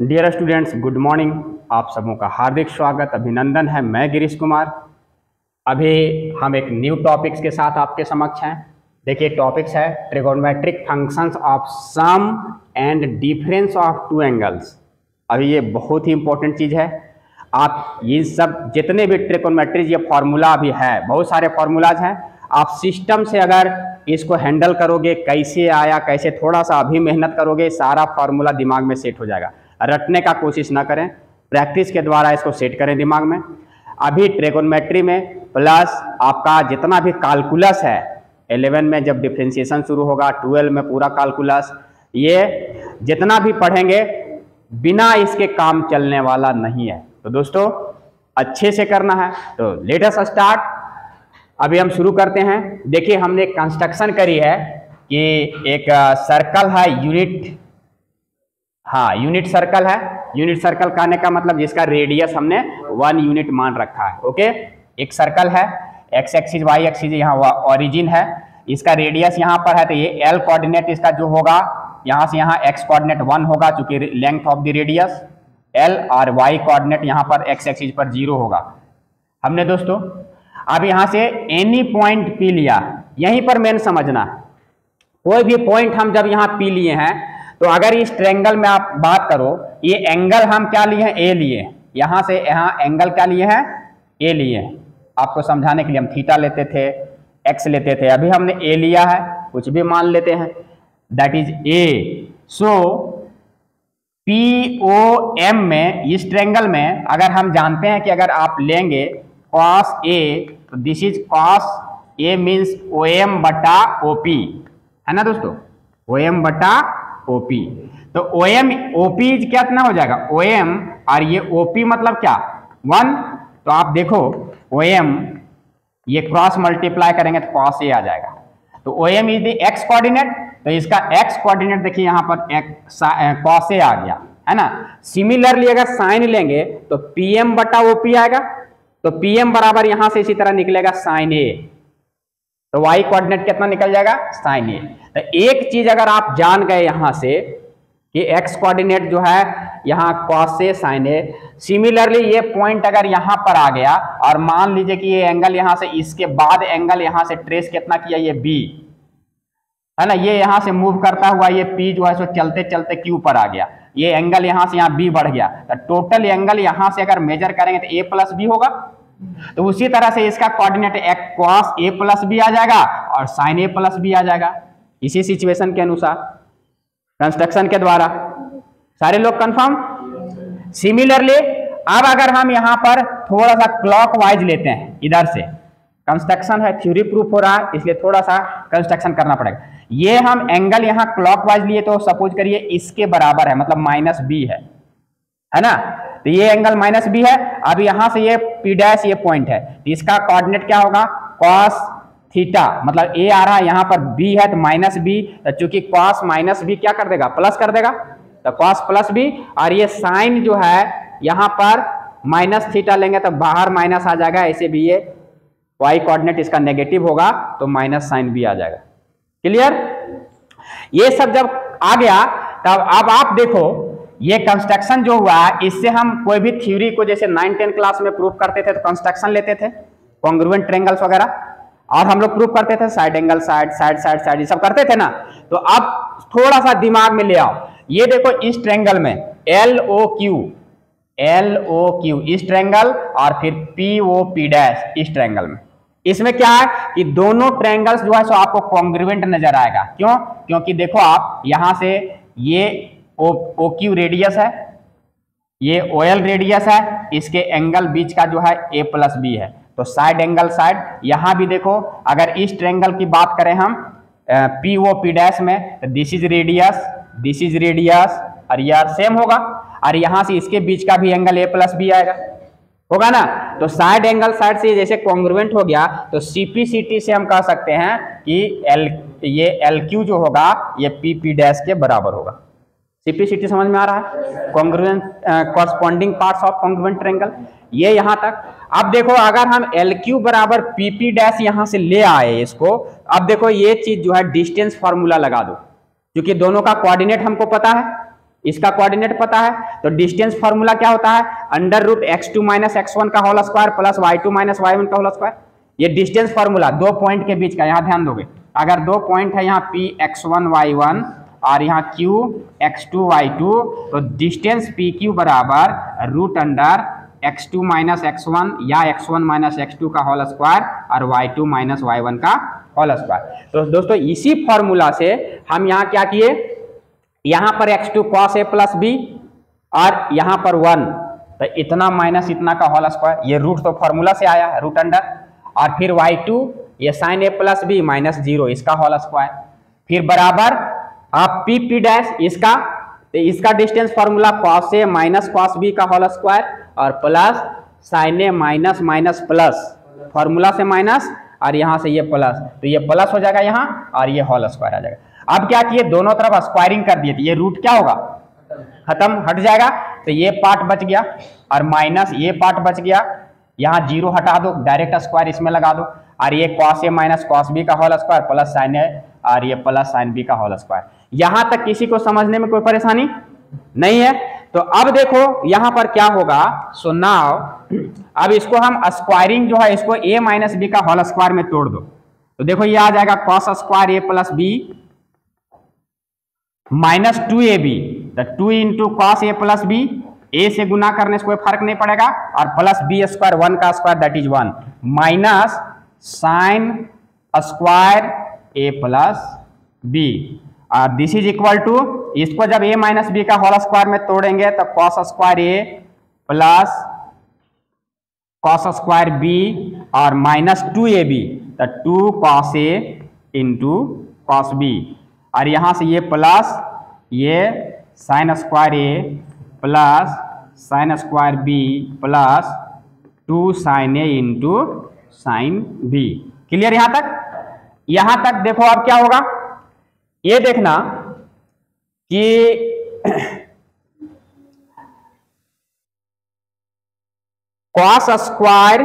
Dear students, good morning. आप सबों का हार्दिक स्वागत, अभिनंदन है। मैं गिरीश कुमार। अभी हम एक न्यू टॉपिक्स के साथ आपके समक्ष हैं। देखिए, टॉपिक्स है trigonometric functions of sum and difference of two angles. अभी ये बहुत ही इंपॉर्टेंट चीज़ है। आप ये सब जितने भी ट्रिगोनोमेट्रीज ये फार्मूला अभी है, बहुत सारे फार्मूलाज हैं। आप सिस्टम से अगर इसको हैंडल करोगे, कैसे आया कैसे, थोड़ा सा अभी मेहनत करोगे, सारा फार्मूला दिमाग में सेट हो जाएगा। रटने का कोशिश ना करें, प्रैक्टिस के द्वारा इसको सेट करें दिमाग में। अभी ट्रिगोनोमेट्री में प्लस आपका जितना भी कैलकुलस है, 11 में जब डिफरेंशिएशन शुरू होगा, 12 में पूरा कैलकुलस, ये जितना भी पढ़ेंगे बिना इसके काम चलने वाला नहीं है। तो दोस्तों अच्छे से करना है। तो लेट अस स्टार्ट। अभी हम शुरू करते हैं। देखिए, हमने कंस्ट्रक्शन करी है कि एक सर्कल है, यूनिट सर्कल है। यूनिट सर्कल कहने का मतलब जिसका रेडियस हमने 1 यूनिट मान रखा है। ओके, एक सर्कल है, एक्स एक्सिस वाई एक्सिस यहाँ ऑरिजिन है, इसका रेडियस यहाँ पर है। तो ये एल कोऑर्डिनेट इसका जो होगा, यहाँ से यहाँ एक्स कोऑर्डिनेट 1 होगा चूंकि length of the radius L, और वाई कोऑर्डिनेट यहाँ पर एक्स एक्सिस पर 0 होगा। हमने दोस्तों अब यहाँ से एनी पॉइंट पी लिया, यहीं पर मेन समझना। कोई भी पॉइंट हम जब यहाँ पी लिए हैं, तो अगर इस ट्रायंगल में आप बात करो, ये एंगल हम क्या लिए हैं, ए लिए। यहाँ से यहाँ एंगल क्या लिए हैं, ए लिए। आपको समझाने के लिए हम थीटा लेते थे, एक्स लेते थे, अभी हमने ए लिया है, कुछ भी मान लेते हैं, that is A. So P O M में, इस ट्रायंगल में अगर हम जानते हैं कि अगर आप लेंगे कॉस ए, तो this is cos A means O M बटा ओ पी, है ना दोस्तों, ओ एम बटा ओपी। तो ओ एम ओपी कितना हो जाएगा, ओ एम, और ये ओपी मतलब क्या, 1। तो आप देखो ओ एम ये क्रॉस मल्टीप्लाई करेंगे तो कॉस ए आ जाएगा। तो O M is the X coordinate, तो इसका एक्स कोऑर्डिनेट देखिए यहाँ पर कॉस ए आ गया, है ना। सिमिलरली अगर साइन लेंगे तो पी एम बटा ओपी आएगा। तो पी एम बराबर यहाँ से इसी तरह निकलेगा साइन ए, तो वाई कोऑर्डिनेट कितना निकल जाएगा, साइन ए। तो एक चीज अगर आप जान गए यहां से कि एक्स कोऑर्डिनेट जो है यहाँ cos A sign A, similarly ये पॉइंट अगर यहाँ पर आ गया और मान लीजिए कि ये एंगल यहाँ से, इसके बाद एंगल यहाँ से ट्रेस कितना किया, ये बी है ना, ये यहाँ से मूव करता हुआ ये पी जो है सो चलते चलते क्यू पर आ गया, ये एंगल यहाँ से यहाँ बी बढ़ गया। तो टोटल एंगल यहाँ से अगर मेजर करेंगे तो ए प्लस बी होगा। तो उसी तरह से इसका coordinate cos A plus B आ जाएगा और साइन ए प्लस बी आ जाएगा, इसी सिचुएशन के अनुसार कंस्ट्रक्शन के द्वारा। सारे लोग कंफर्म। सिमिलरली अब अगर हम यहाँ पर थोड़ा सा क्लॉकवाइज लेते हैं, इधर से कंस्ट्रक्शन है, थ्योरी प्रूफ हो रहा है, इसलिए थोड़ा सा कंस्ट्रक्शन करना पड़ेगा। ये हम एंगल यहाँ क्लॉकवाइज लिए, तो सपोज करिए इसके बराबर है, मतलब माइनस बी है ना। तो ये एंगल माइनस बी है। अब यहाँ से ये पी डैश ये पॉइंट है, इसका कोऑर्डिनेट क्या होगा, कॉस थीटा, मतलब ए आ रहा है यहाँ पर बी है तो माइनस बी, तो चूंकि कॉस माइनस बी क्या कर देगा, प्लस कर देगा, तो कॉस प्लस बी। और ये साइन जो है यहाँ पर माइनस थीटा लेंगे तो बाहर माइनस आ जाएगा, ऐसे भी ये वाई कोऑर्डिनेट इसका नेगेटिव होगा तो माइनस साइन भी आ जाएगा। क्लियर। ये सब जब आ गया तब अब आप देखो ये कंस्ट्रक्शन जो हुआ है, इससे हम कोई भी थ्योरी को जैसे 9-10 क्लास में प्रूफ करते थे तो कंस्ट्रक्शन लेते थे, कॉन्ग्रुएंट ट्रायंगल्स वगैरह, और हम लोग प्रूफ करते थे side angle side side side side, ये सब करते थे ना। तो अब थोड़ा सा दिमाग में ले आओ, ये देखो इस ट्रायंगल में एल ओ क्यू इस ट्रायंगल, और फिर पी ओ पी डैश इस ट्रायंगल में, इसमें क्या है कि दोनों ट्रायंगल्स जो है सो आपको कॉन्ग्रुएंट नजर आएगा। क्यों, क्योंकि देखो आप यहां से ये ओ क्यू रेडियस है, ये ओ एल रेडियस है, इसके एंगल बीच का जो है ए प्लस बी है, तो साइड एंगल साइड। यहां भी देखो अगर इस ट्रायंगल की बात करें हम पी ओ पी डैश में, तो दिस इज रेडियस और ये सेम होगा, और यहां से इसके बीच का भी एंगल ए प्लस बी आएगा, होगा ना। तो साइड एंगल साइड से जैसे कॉन्ग्रुएंट हो गया, तो सीपीसीटी से हम कह सकते हैं कि ये एल क्यू जो होगा ये पी पी डैश के बराबर होगा। सीपीसीटी समझ में आ रहा है, congruent corresponding parts of congruent triangle, ये यहां तक। अब देखो अगर हम एल क्यू बराबर पी पी डैश यहां से ले आए इसको, अब देखो ये चीज जो है डिस्टेंस फार्मूला लगा दो, क्योंकि दोनों का कोऑर्डिनेट हमको पता है, इसका कोऑर्डिनेट पता है, तो डिस्टेंस फॉर्मूला क्या होता है, under root x2 minus x1 का whole square plus y2 minus y1 का होल स्क्वायर। ये डिस्टेंस फॉर्मूला दो पॉइंट के बीच का, यहाँ ध्यान दोगे, अगर दो पॉइंट है यहाँ p x1 y1 और यहाँ q x2 y2, तो डिस्टेंस pq बराबर root under x2 minus x1 या x1 माइनस x2 का होल स्क्वायर और y2 माइनस y1 का होल स्क्वायर। तो दोस्तों इसी फॉर्मूला से हम यहाँ क्या किए, यहाँ पर x2 cos a plus B और यहाँ पर 1, तो इतना माइनस इतना का होल स्क्वायर, ये रूट तो फॉर्मूला से आया है रूट अंडर, और फिर y2 ये sin a plus B minus 0 इसका होल स्क्वायर, फिर बराबर आप p डैश इसका, तो इसका distance formula cos a minus cos b का होल स्क्वायर और plus sin a minus minus plus, formula से माइनस और यहाँ से ये प्लस, तो ये प्लस हो जाएगा यहाँ और ये होल स्क्वायर आ जाएगा। अब क्या किए, दोनों तरफ स्क्वायरिंग कर दिए, तो ये रूट क्या होगा, खत्म, हट जाएगा, तो ये पार्ट बच गया और माइनस ये पार्ट बच गया, यहाँ 0 हटा दो, डायरेक्ट स्क्वायर इसमें लगा दो, और ये cos a minus cos b का whole square plus sin a और ये प्लस sin b का होल स्क्वायर। यहाँ तक किसी को समझने में कोई परेशानी नहीं है। तो अब देखो यहाँ पर क्या होगा, सो नाउ अब इसको हम स्क्वायरिंग जो है इसको a माइनस बी का होल स्क्वायर में तोड़ दो, तो देखो ये आ जाएगा cos square a plus B minus 2ab, तो 2 into cos a plus B, a से गुना करने से कोई फर्क नहीं पड़ेगा, और प्लस बी स्क्वायर 1 का square that is 1 minus sine square a plus B, और दिस इज इक्वल टू, इसको जब a माइनस बी का होल स्क्वायर में तोड़ेंगे तो cos square a plus cos square b और माइनस 2ab, तो 2 cos a into cos b, और यहां से ये प्लस ये sine square a plus sine square b plus 2 sine a into sine b। Clear यहां तक? यहां तक देखो अब क्या होगा, ये देखना कि cos square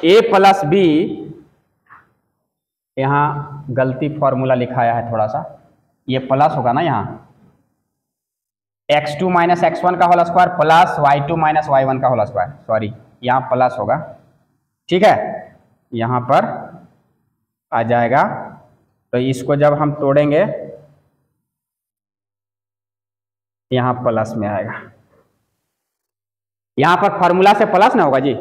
a plus B, यहां गलती फॉर्मूला लिखाया है थोड़ा सा, ये प्लस होगा ना, यहाँ x2 माइनस x1 का whole square plus y2 minus y1 का होल स्क्वायर, सॉरी यहाँ प्लस होगा, ठीक है, यहाँ पर आ जाएगा, तो इसको जब हम तोड़ेंगे यहाँ प्लस में आएगा, यहाँ पर फॉर्मूला से प्लस ना होगा जी,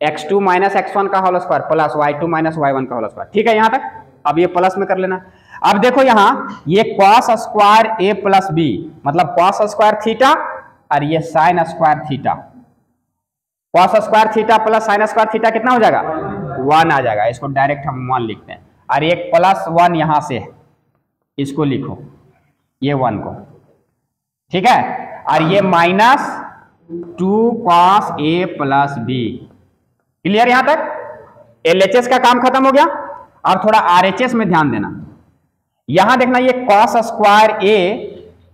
x2 माइनस x1 का whole square plus y2 minus y1 का होल स्क्वायर, ठीक है यहाँ तक। अब ये प्लस में कर लेना। अब देखो यहाँ ये cos square a plus B मतलब cos स्क्वायर थीटा और ये sine square theta, cos square theta plus sine square theta कितना हो जाएगा, 1 आ जाएगा, इसको डायरेक्ट हम 1 लिखते हैं, और एक प्लस 1 यहां से इसको लिखो, ये 1 को, ठीक है, और ये minus 2 cos a plus B. Clear यहां तक? LHS का काम खत्म हो गया। अब थोड़ा RHS में ध्यान देना, यहां देखना ये cos स्क्वायर a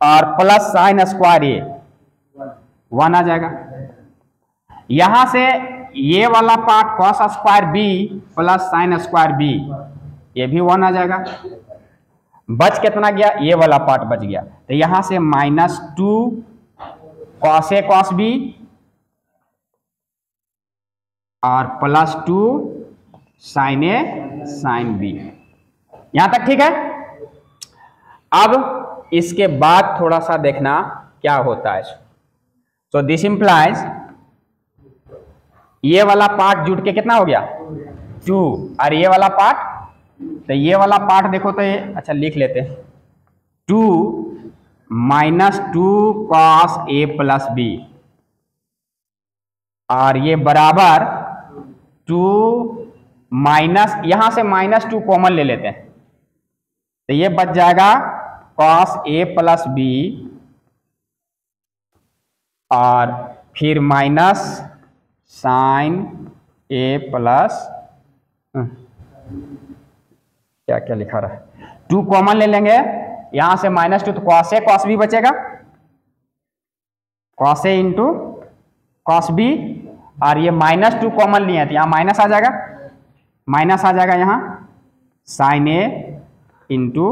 और प्लस साइन स्क्वायर a 1 आ जाएगा, यहां से ये वाला part cos square b plus sine square b ये भी 1 आ जाएगा, बच कितना गया, ये वाला पार्ट बच गया, तो यहां से minus 2 cos a cos b और plus 2 sine a sine b। यहां तक ठीक है। अब इसके बाद थोड़ा सा देखना क्या होता है। सो दिस इंप्लाइज ये वाला पार्ट जुड़ के कितना हो गया 2, और ये वाला पार्ट, तो ये वाला पार्ट देखो तो ये, अच्छा लिख लेते हैं, 2 minus 2 cos a plus B, और ये बराबर 2 माइनस, यहां से माइनस 2 कॉमन ले लेते हैं, तो ये बच जाएगा cos a प्लस बी और फिर माइनस साइन a प्लस, क्या क्या लिखा रहा है, 2 कॉमन ले लेंगे, यहां से माइनस 2 तो cos a cos b बचेगा, cos a into cos b, और ये माइनस 2 कॉमन लिए तो यहां माइनस आ जाएगा, माइनस आ जाएगा यहाँ sine a into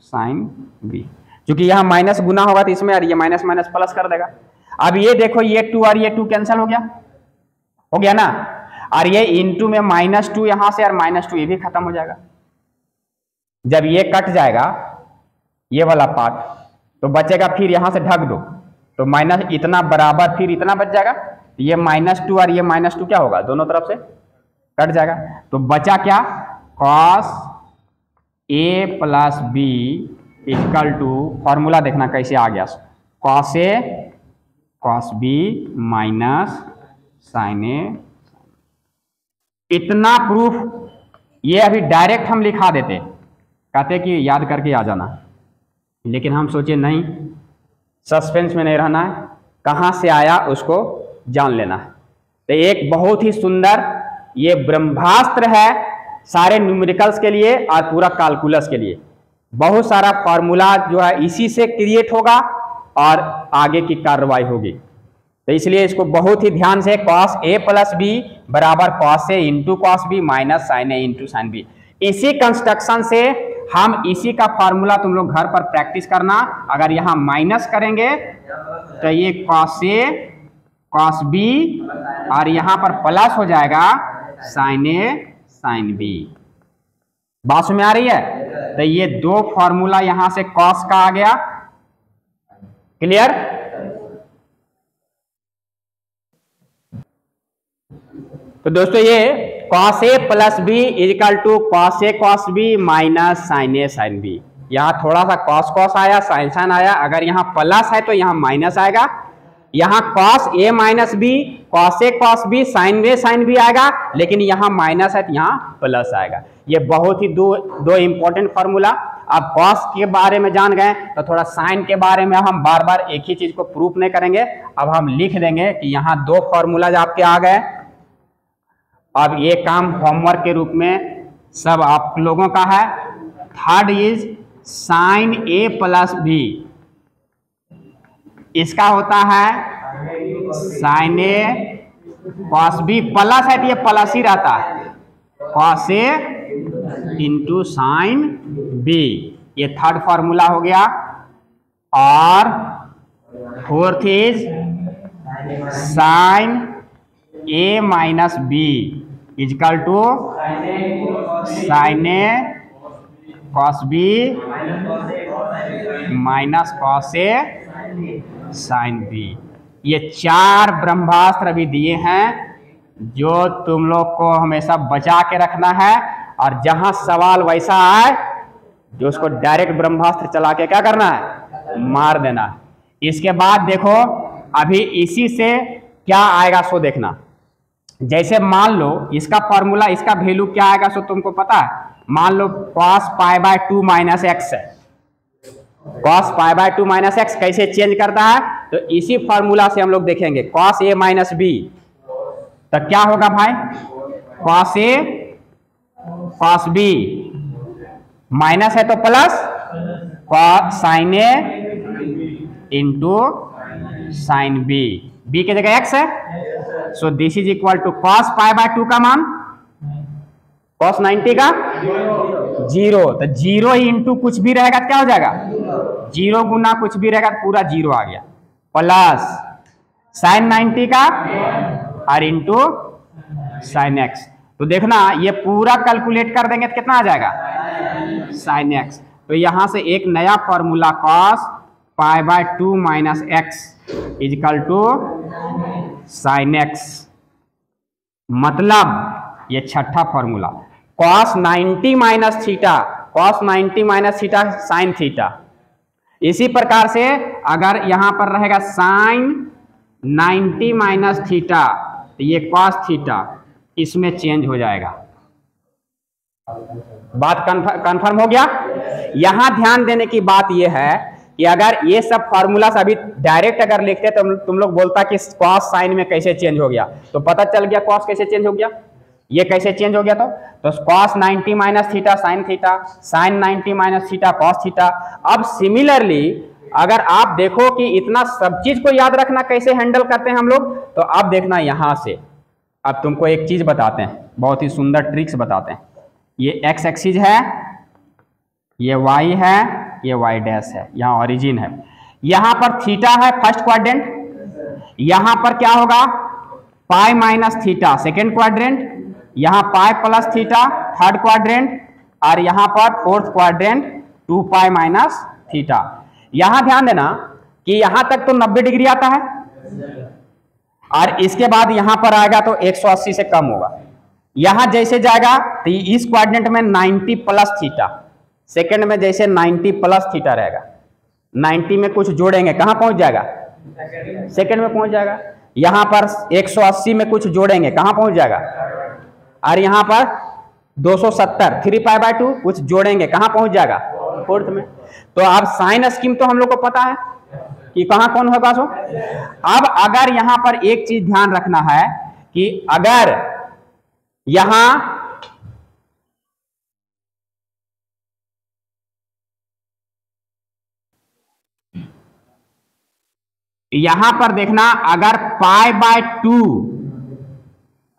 sine b। क्योंकि यहाँ माइनस गुना होगा तो इसमें और ये माइनस माइनस प्लस कर देगा। अब ये देखो ये 2 और ये 2 कैंसिल हो गया ना, और ये इनटू में -2 यहां से और -2 ये भी खत्म हो जाएगा। जब ये कट जाएगा ये वाला पार्ट तो बचेगा, फिर यहां से ढक दो तो माइनस इतना बराबर फिर इतना बच जाएगा, ये -2 और ये -2 क्या होगा, दोनों तरफ से कट जाएगा। तो बचा क्या, cos a plus B equal to, formula देखना कैसे आ गया, cos a cos b minus sin a। इतना प्रूफ ये अभी डायरेक्ट हम लिखा देते, कहते कि याद करके आ जाना, लेकिन हम सोचे नहीं, सस्पेंस में नहीं रहना है, कहाँ से आया उसको जान लेना है। तो एक बहुत ही सुंदर ये ब्रह्मास्त्र है सारे न्यूमेरिकल्स के लिए और पूरा कैलकुलस के लिए। बहुत सारा फार्मूला जो है इसी से क्रिएट होगा और आगे की कार्रवाई होगी। तो इसलिए इसको बहुत ही ध्यान से, cos a प्लस बी बराबर cos a into cos b minus sin a into sin b, इसी कंस्ट्रक्शन से हम इसी का फार्मूला तुम लोग घर पर प्रैक्टिस करना। अगर यहाँ माइनस करेंगे तो ये cos a cos b और यहाँ पर प्लस हो जाएगा sin a sin b। बात में आ रही है? तो ये दो फॉर्मूला यहां से cos का आ गया, क्लियर। तो दोस्तों ये cos a plus B equal to cos a cos b minus sin a sin b। यहाँ थोड़ा सा cos cos आया, sin sin आया, अगर यहाँ प्लस है तो यहाँ माइनस आएगा। यहाँ cos a minus b cos a cos b sin a sin b आएगा, लेकिन यहाँ माइनस है तो यहाँ प्लस आएगा। ये बहुत ही दो इंपॉर्टेंट फार्मूला। अब cos के बारे में जान गए तो थोड़ा sin के बारे में हम बार बार एक ही चीज को प्रूफ नहीं करेंगे। अब हम लिख देंगे कि यहाँ दो फॉर्मूला आपके आ गए। अब ये काम होमवर्क के रूप में सब आप लोगों का है। Third is sin a plus b, इसका होता है sin a cos b, plus है तो ये प्लस ही रहता है, cos a into sin b, ये थर्ड फॉर्मूला हो गया। और fourth is sin a minus b equal to sin a cos b minus cos a sin b। ये चार ब्रह्मास्त्र अभी दिए हैं जो तुम लोग को हमेशा बचा के रखना है, और जहां सवाल वैसा आए जो उसको डायरेक्ट ब्रह्मास्त्र चला के क्या करना है, मार देना। इसके बाद देखो अभी इसी से क्या आएगा सो देखना। जैसे मान लो इसका फॉर्मूला, इसका वैल्यू क्या आएगा सो तुमको पता है। मान लो cos π/2 माइनस एक्स है, cos π/2 माइनस एक्स कैसे चेंज करता है, तो इसी फॉर्मूला से हम लोग देखेंगे। cos a माइनस बी तो क्या होगा भाई, cos a cos b minus है तो plus sin a into sin b, b की जगह x है, so this is equal to cos π/2 का मान cos 90 का 0, तो 0 इंटू कुछ भी रहेगा तो क्या हो जाएगा, 0 गुना कुछ भी रहेगा तो पूरा 0 आ गया, प्लस sin 90 का और इंटू sin x। तो देखना ये पूरा कैलकुलेट कर देंगे तो कितना आ जाएगा, sin x। तो यहां से एक नया formula cos π/2 minus x equal to sin x, मतलब ये छठा formula cos 90 minus theta, cos 90 minus theta sin theta. इसी प्रकार से अगर यहां पर रहेगा sin 90 माइनस थीटा तो ये cos थीटा इसमें चेंज हो जाएगा। बात कंफर्म हो गया। यहां ध्यान देने की बात यह है कि अगर ये सब फॉर्मूला अभी डायरेक्ट अगर लिखते तो तुम लोग बोलता कि cos साइन में कैसे चेंज हो गया, तो पता चल गया cos कैसे चेंज हो गया, ये कैसे चेंज हो गया। तो cos 90 minus theta sine theta, sine 90 minus theta cos theta. अब सिमिलरली अगर आप देखो कि इतना सब चीज को याद रखना कैसे हैंडल करते हैं हम लोग, तो अब देखना यहां से अब तुमको एक चीज बताते हैं, बहुत ही सुंदर ट्रिक्स बताते हैं। ये x एक्सिस है, ये y है, ये y डैश है, यहाँ ओरिजिन है, यहाँ पर थीटा है फर्स्ट क्वाड्रेंट, यहाँ पर क्या होगा pi minus theta second quadrant, यहाँ pi plus theta third quadrant, और यहाँ पर fourth quadrant 2 pi minus theta. यहाँ ध्यान देना कि यहाँ तक तो 90 डिग्री आता है, और इसके बाद यहाँ पर आएगा तो 180 से कम होगा। यहाँ जैसे जाएगा तो इस क्वाड्रेंट में 90 प्लस थीटा, सेकेंड में जैसे 90 प्लस थीटा रहेगा, 90 में कुछ जोड़ेंगे कहाँ पहुंच जाएगा, सेकेंड में पहुंच जाएगा। यहाँ पर 180 में कुछ जोड़ेंगे कहाँ पहुंच जाएगा, और यहाँ पर 270 3 पाई बाय 2 कुछ जोड़ेंगे कहाँ पहुंच जाएगा, फोर्थ में। तो अब साइन स्कीम तो हम लोग को पता है कि कहाँ कौन होगा। सो अब अगर यहाँ पर एक चीज ध्यान रखना है कि अगर यहां पर देखना, अगर पाई बाय 2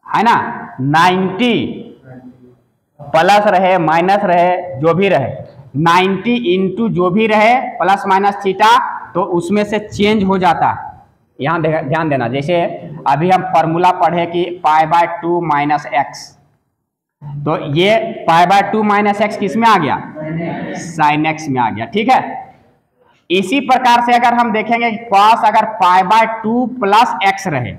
है ना, 90 प्लस रहे माइनस रहे जो भी रहे, 90 इंटू जो भी रहे प्लस माइनस थीटा, तो उसमें से चेंज हो जाता है। यहां ध्यान देना, जैसे अभी हम फॉर्मूला पढ़े कि पाई बाय 2 माइनस एक्स, तो ये पाई बाय 2 माइनस एक्स किस में आ गया, साइन एक्स में आ गया। ठीक है, इसी प्रकार से अगर हम देखेंगे कॉस अगर पाई बाय 2 प्लस एक्स रहे,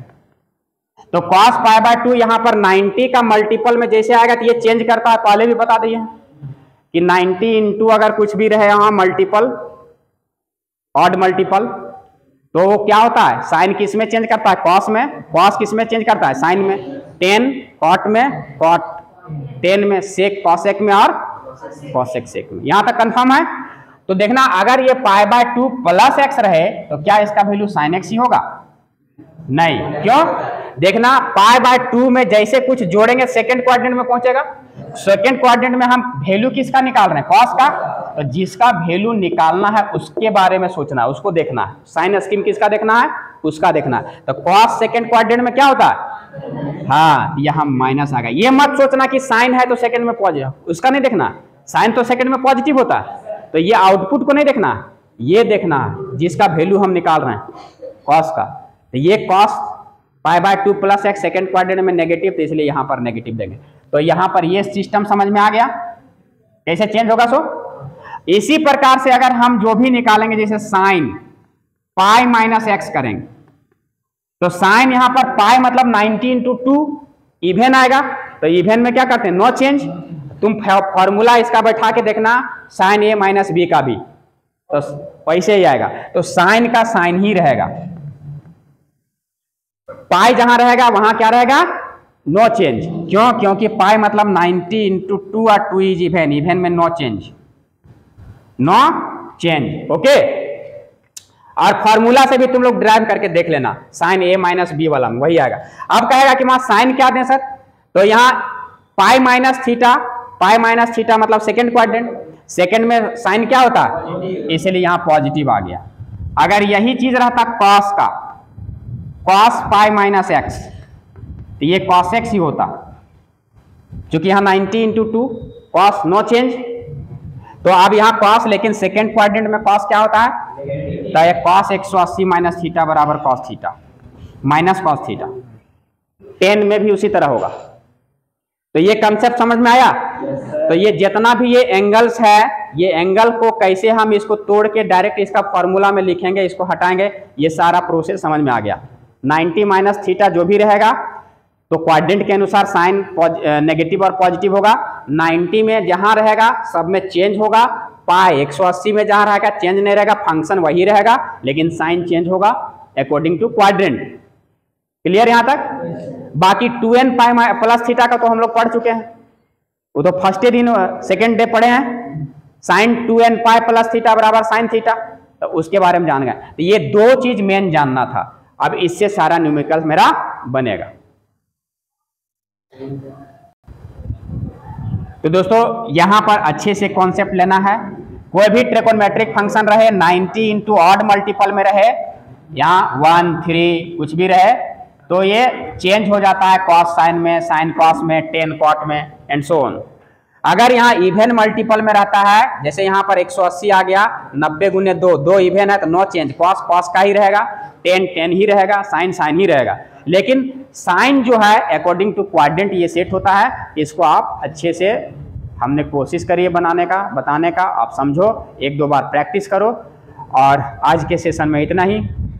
तो कॉस पाई बाय 2 यहां पर 90 का मल्टीपल में जैसे आएगा तो ये चेंज करता है, पहले भी बता दिए कि 90 इंटू अगर कुछ भी रहे यहां मल्टीपल ऑड मल्टीपल, तो वो क्या होता है, साइन किस में चेंज करता है, कॉस में, कॉस किस में चेंज करता है, साइन में, टेन कॉट में, कॉट टेन में, सेक कॉसेक में, और कॉसेक सेक में। यहां तक कंफर्म है। तो देखना अगर ये पाई बाय 2 प्लस एक्स रहे तो क्या इसका वैल्यू साइन एक्स ही होगा, नहीं, क्यों, देखना पाई बाय 2 में जैसे कुछ जोड़ेंगे सेकंड क्वाड्रेंट में पहुंचेगा, सेकंड क्वाड्रेंट में हम वैल्यू किसका निकाल रहे हैं, कॉस का, तो जिसका वैल्यू निकालना है उसके बारे में सोचना है, उसको देखना है, साइन स्कीम किसका देखना है, उसका देखना है। तो कॉस सेकंड क्वाड्रेंट में क्या होता है, हाँ यहाँ माइनस आ गया। ये मत सोचना कि साइन है तो सेकंड में पॉजिटिव, उसका नहीं देखना, साइन तो सेकंड में पॉजिटिव होता है, तो ये आउटपुट को नहीं देखना, ये देखना है जिसका वैल्यू हम निकाल रहे हैं कॉस का। तो ये cos pi by 2 plus x second quadrant में नेगेटिव, तो इसलिए यहां पर नेगेटिव देंगे। तो यहां पर ये सिस्टम समझ में आ गया कैसे चेंज होगा। सो इसी प्रकार से अगर हम जो भी निकालेंगे, जैसे साइन पाई माइनस एक्स करेंगे, तो साइन यहां पर पाई मतलब 90 इंटू 2 इवेन आएगा, तो इवेन में क्या करते हैं, नो चेंज। तुम फॉर्मूला इसका बैठा के देखना, साइन ए माइनस बी का भी, तो वैसे ही आएगा, तो साइन का साइन ही रहेगा, पाई जहां रहेगा वहां क्या रहेगा, नो चेंज। क्यों, क्योंकि पाई मतलब 90 इंटू 2 और 2 इज इवेन, इवेन में no change, no change. Okay, और फॉर्मूला से भी तुम लोग ड्राइव करके देख लेना, साइन ए माइनस बी वाला में वही आएगा। अब कहेगा कि वहां साइन क्या दें सर, तो यहाँ पाई माइनस थीटा, पाई माइनस थीटा मतलब सेकेंड क्वाड्रेंट, सेकेंड में साइन क्या होता है, इसलिए यहां पॉजिटिव आ गया। अगर यही चीज रहता कॉस का, कॉस पाई माइनस एक्स, तो ये कॉस एक्स ही होता, क्योंकि यहां 90 इंटू 2 कॉस नो चेंज, तो अब यहां कॉस, लेकिन सेकेंड क्वाड्रेंट में कॉस क्या होता है, तो ये कॉस 180 माइनस थीटा बराबर cos theta minus cos theta, 10 में भी उसी तरह होगा। तो ये कंसेप्ट समझ में आया। तो ये जितना भी ये एंगल्स है, ये एंगल को कैसे हम इसको तोड़ के डायरेक्ट इसका फॉर्मूला में लिखेंगे, इसको हटाएंगे, ये सारा प्रोसेस समझ में आ गया। 90 माइनस थीटा जो भी रहेगा तो क्वाड्रेंट के अनुसार साइन नेगेटिव और पॉजिटिव होगा, 90 में जहां रहेगा सब में चेंज होगा, पाई 180 में जहां रहेगा चेंज नहीं रहेगा, फंक्शन वही रहेगा, लेकिन साइन चेंज होगा अकॉर्डिंग टू क्वाड्रेंट। क्लियर यहां तक। बाकी 2n पाई प्लस थीटा का तो हम लोग पढ़ चुके हैं, वो तो फर्स्ट दिन सेकेंड डे पढ़े हैं, sine 2n pi plus theta बराबर साइन थीटा, तो उसके बारे में जान गए। तो ये दो चीज मेन जानना था, अब इससे सारा न्यूमेरिकल मेरा बनेगा। तो दोस्तों यहां पर अच्छे से कॉन्सेप्ट लेना है, कोई भी ट्रिकोनोमेट्रिक फंक्शन रहे, 90 इंटू ऑड मल्टीपल में रहे, यहाँ 1 3 कुछ भी रहे, तो ये चेंज हो जाता है कॉस साइन में, साइन कॉस में, टेन कॉट में, एंड सो ऑन। अगर यहाँ इवन मल्टीपल में रहता है, जैसे यहाँ पर 180 आ गया, 90 गुने 2, 2 इवन है तो नो चेंज, कॉस कॉस का ही रहेगा, टेन टेन ही रहेगा, साइन साइन ही रहेगा। लेकिन साइन जो है अकॉर्डिंग टू क्वाड्रेंट ये सेट होता है, इसको आप अच्छे से, हमने कोशिश करी बनाने का, बताने का, आप समझो, 1-2 बार प्रैक्टिस करो। और आज के सेशन में इतना ही,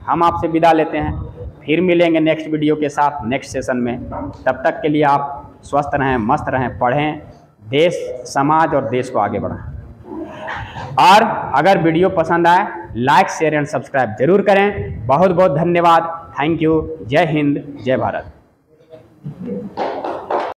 हम आपसे विदा लेते हैं, फिर मिलेंगे नेक्स्ट वीडियो के साथ नेक्स्ट सेशन में। तब तक के लिए आप स्वस्थ रहें, मस्त रहें, पढ़ें, देश समाज और देश को आगे बढ़ाएं। और अगर वीडियो पसंद आए लाइक शेयर एंड सब्सक्राइब जरूर करें। बहुत बहुत धन्यवाद। Thank you. जय हिंद, जय भारत।